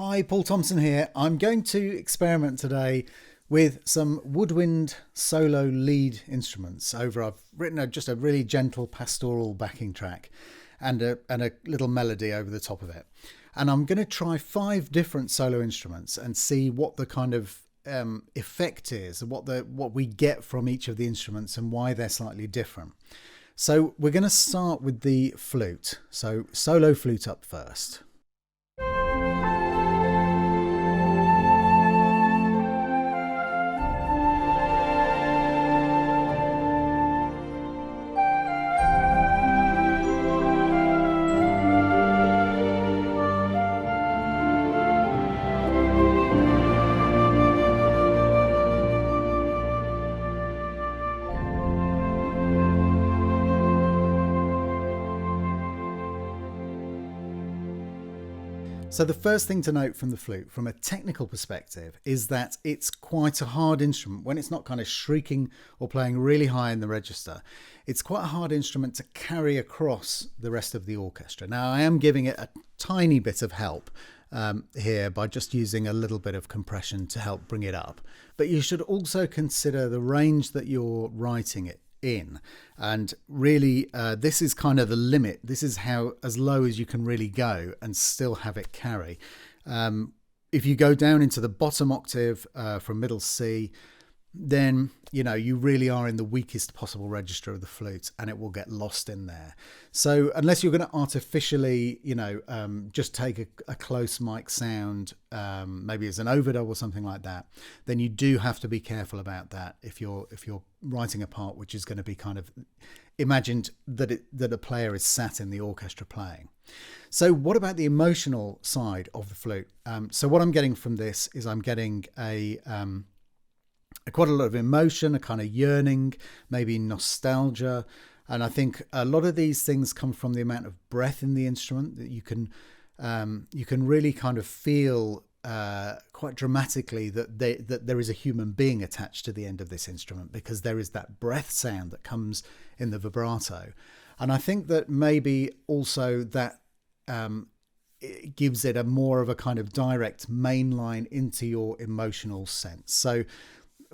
Hi, Paul Thompson here. I'm going to experiment today with some woodwind solo lead instruments over. I've written just a really gentle pastoral backing track and a little melody over the top of it. And I'm going to try 5 different solo instruments and see what the kind of effect is, what we get from each of the instruments and why they're slightly different. So we're going to start with the flute. So solo flute up first. So the first thing to note from the flute, from a technical perspective, is that it's quite a hard instrument. When it's not kind of shrieking or playing really high in the register, it's quite a hard instrument to carry across the rest of the orchestra. Now, I am giving it a tiny bit of help here by just using a little bit of compression to help bring it up. But you should also consider the range that you're writing it in, and really this is kind of the limit. This is how as low as you can really go and still have it carry. If you go down into the bottom octave from middle C, then you really are in the weakest possible register of the flute and it will get lost in there. So unless you're going to artificially just take a close mic sound, maybe as an overdub or something like that, then you do have to be careful about that if you're writing a part which is going to be kind of imagined that a player is sat in the orchestra playing. So what about the emotional side of the flute? So what I'm getting from this is I'm getting quite a lot of emotion, a kind of yearning, maybe nostalgia. And I think a lot of these things come from the amount of breath in the instrument that you can really kind of feel quite dramatically that there is a human being attached to the end of this instrument, because there is that breath sound that comes in the vibrato. And I think that maybe also that it gives it a more of a kind of direct main line into your emotional sense. So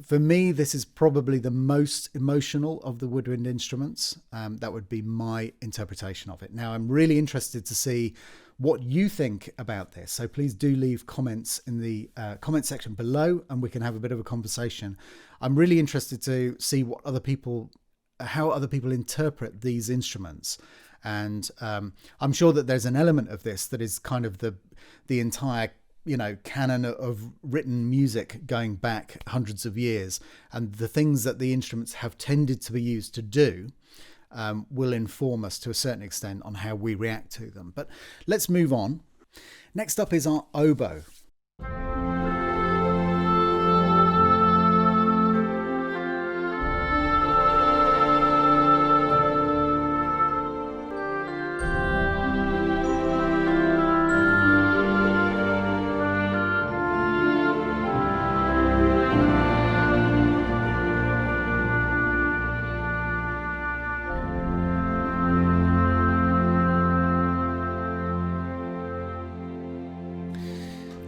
for me, this is probably the most emotional of the woodwind instruments. That would be my interpretation of it. Now, I'm really interested to see what you think about this. So please do leave comments in the comment section below and we can have a bit of a conversation. I'm really interested to see how other people interpret these instruments. And I'm sure that there's an element of this that is kind of the entire canon of written music going back hundreds of years, and the things that the instruments have tended to be used to do will inform us to a certain extent on how we react to them. But let's move on. Next up is our oboe.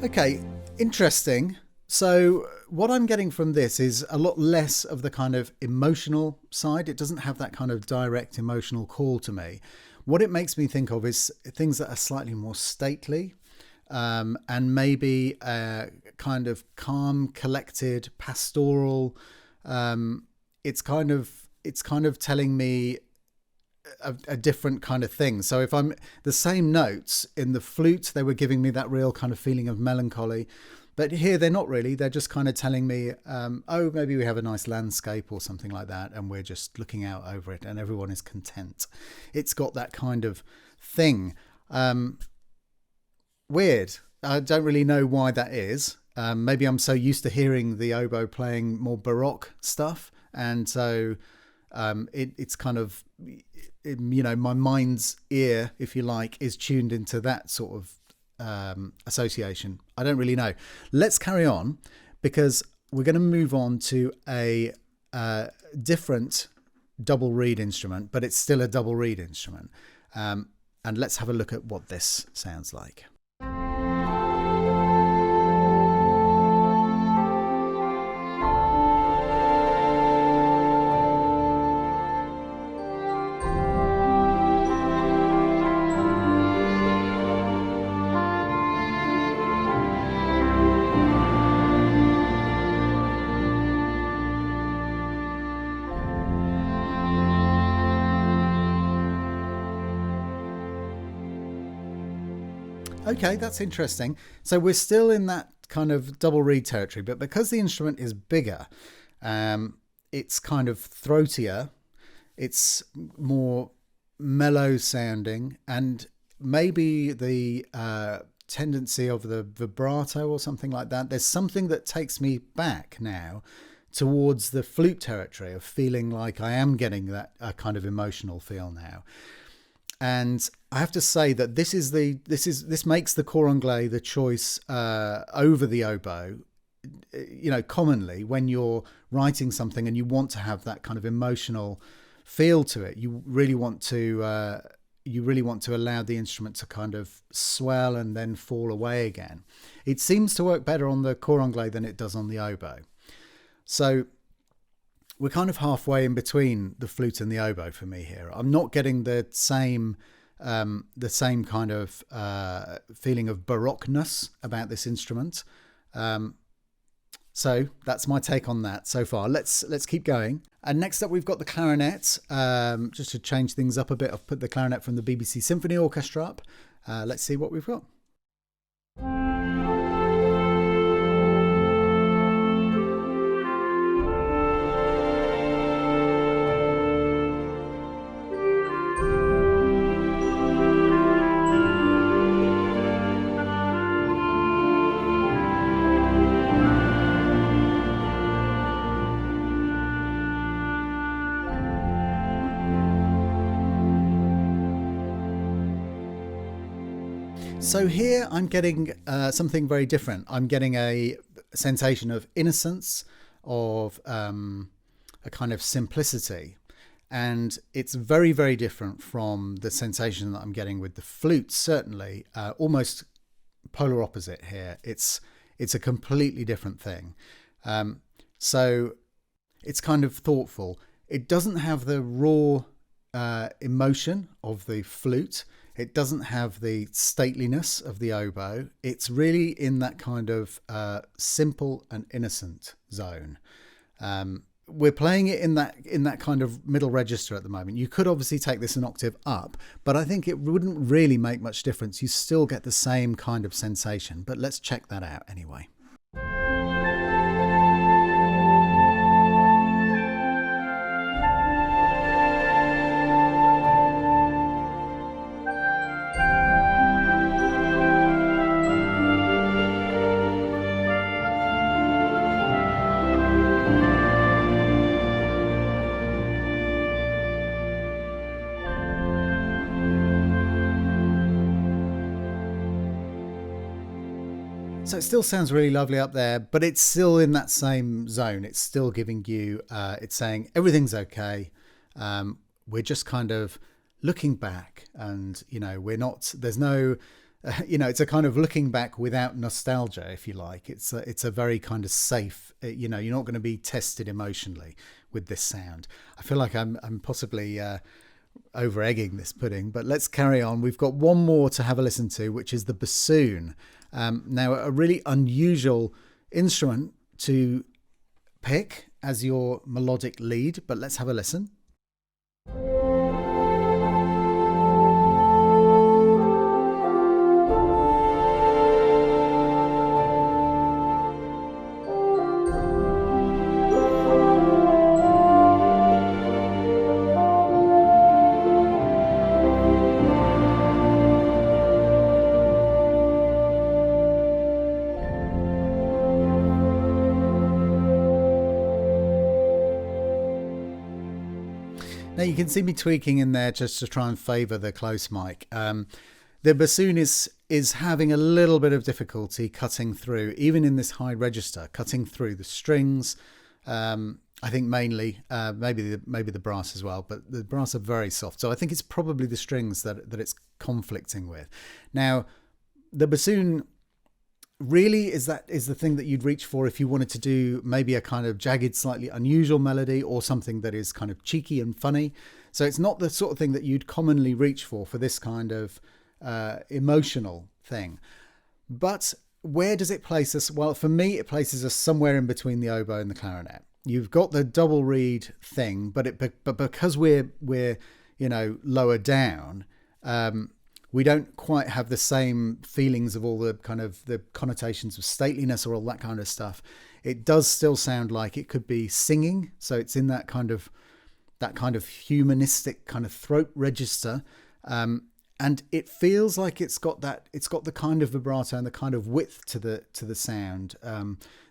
Okay, interesting. So what I'm getting from this is a lot less of the kind of emotional side. It doesn't have that kind of direct emotional call to me. What it makes me think of is things that are slightly more stately, and maybe kind of calm, collected, pastoral. It's kind of telling me a different kind of thing. So if I'm the same notes in the flute, they were giving me that real kind of feeling of melancholy, but here they're not really. They're just kind of telling me, oh, maybe we have a nice landscape or something like that, and we're just looking out over it and everyone is content. It's got that kind of thing. Weird. I don't really know why that is. Maybe I'm so used to hearing the oboe playing more Baroque stuff, and so it's kind of, my mind's ear, if you like, is tuned into that sort of association. I don't really know. Let's carry on, because we're going to move on to a different double reed instrument, but it's still a double reed instrument. And let's have a look at what this sounds like. Okay, that's interesting. So we're still in that kind of double reed territory, but because the instrument is bigger, it's kind of throatier, it's more mellow sounding, and maybe the tendency of the vibrato or something like that. There's something that takes me back now towards the flute territory of feeling like I am getting that kind of emotional feel now. And I have to say that this makes the cor anglais the choice over the oboe. You know, commonly when you're writing something and you want to have that kind of emotional feel to it, you really want to allow the instrument to kind of swell and then fall away again. It seems to work better on the cor anglais than it does on the oboe. So we're kind of halfway in between the flute and the oboe for me here. I'm not getting the same kind of feeling of baroqueness about this instrument. So that's my take on that so far. Let's keep going. And next up, we've got the clarinet. Just to change things up a bit, I've put the clarinet from the BBC Symphony Orchestra up. Let's see what we've got. So here I'm getting something very different. I'm getting a sensation of innocence, of a kind of simplicity. And it's very, very different from the sensation that I'm getting with the flute, certainly. Almost polar opposite here. It's a completely different thing. So it's kind of thoughtful. It doesn't have the raw emotion of the flute. It doesn't have the stateliness of the oboe. It's really in that kind of simple and innocent zone. We're playing it in that kind of middle register at the moment. You could obviously take this an octave up, but I think it wouldn't really make much difference. You still get the same kind of sensation, but let's check that out anyway. So it still sounds really lovely up there, but it's still in that same zone. It's still giving you, it's saying everything's okay. We're just kind of looking back and, you know, there's no, it's a kind of looking back without nostalgia, if you like. It's a very kind of safe, you're not going to be tested emotionally with this sound. I feel like I'm possibly over egging this pudding, but let's carry on. We've got one more to have a listen to, which is the bassoon. Now, a really unusual instrument to pick as your melodic lead, but let's have a listen. Now you can see me tweaking in there just to try and favour the close mic. The bassoon is having a little bit of difficulty cutting through, even in this high register, cutting through the strings. I think mainly, maybe the brass as well, but the brass are very soft. So I think it's probably the strings that it's conflicting with. Now, the bassoon really is the thing that you'd reach for if you wanted to do maybe a kind of jagged, slightly unusual melody or something that is kind of cheeky and funny. So it's not the sort of thing that you'd commonly reach for this kind of emotional thing. But where does it place us? Well, for me, it places us somewhere in between the oboe and the clarinet. You've got the double reed thing, but because we're lower down, we don't quite have the same feelings of all the kind of the connotations of stateliness or all that kind of stuff. It does still sound like it could be singing. So it's in that kind of humanistic kind of throat register. And it feels like it's got the kind of vibrato and the kind of width to the sound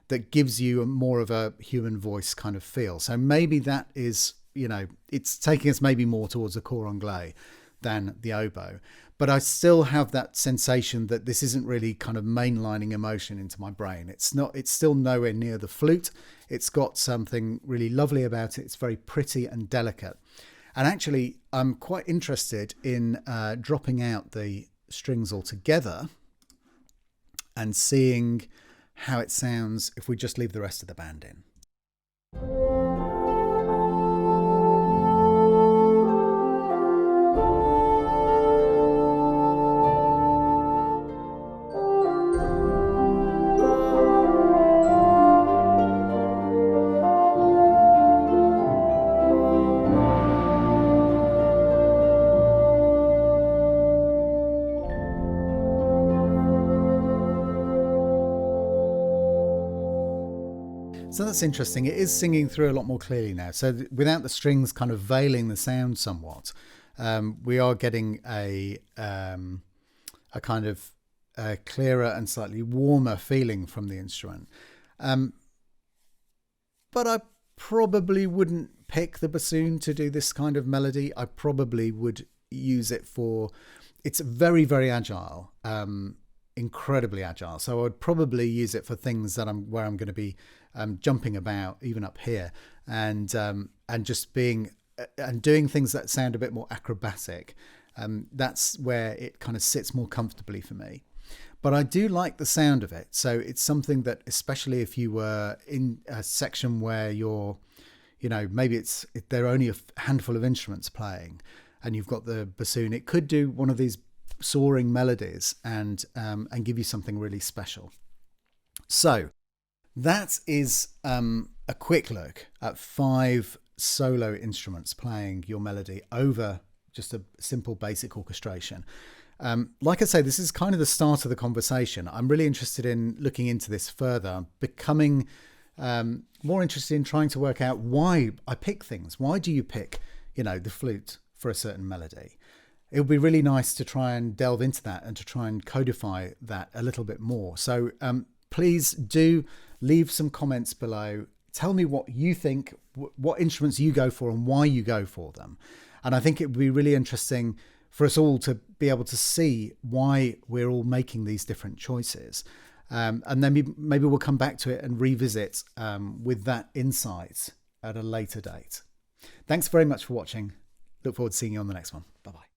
that gives you more of a human voice kind of feel. So maybe that is, it's taking us maybe more towards a cor anglais than the oboe. But I still have that sensation that this isn't really kind of mainlining emotion into my brain. It's still nowhere near the flute. It's got something really lovely about it. It's very pretty and delicate. And actually, I'm quite interested in dropping out the strings altogether and seeing how it sounds if we just leave the rest of the band in. So that's interesting. It is singing through a lot more clearly now. So without the strings kind of veiling the sound somewhat, we are getting a kind of clearer and slightly warmer feeling from the instrument. But I probably wouldn't pick the bassoon to do this kind of melody. I probably would use it for... It's very, very agile. Incredibly agile. So I would probably use it for things that where I'm going to be jumping about, even up here, and just being and doing things that sound a bit more acrobatic. That's where it kind of sits more comfortably for me. But I do like the sound of it. So it's something that, especially if you were in a section where you're, maybe there are only a handful of instruments playing, and you've got the bassoon, it could do one of these soaring melodies and give you something really special. So that is a quick look at 5 solo instruments playing your melody over just a simple basic orchestration. Like I say, this is kind of the start of the conversation. I'm really interested in looking into this further. I'm becoming more interested in trying to work out why I pick things. Why do you pick, the flute for a certain melody? It would be really nice to try and delve into that and to try and codify that a little bit more. So please do leave some comments below. Tell me what you think, what instruments you go for and why you go for them. And I think it would be really interesting for us all to be able to see why we're all making these different choices. And then maybe we'll come back to it and revisit with that insight at a later date. Thanks very much for watching. Look forward to seeing you on the next one. Bye-bye.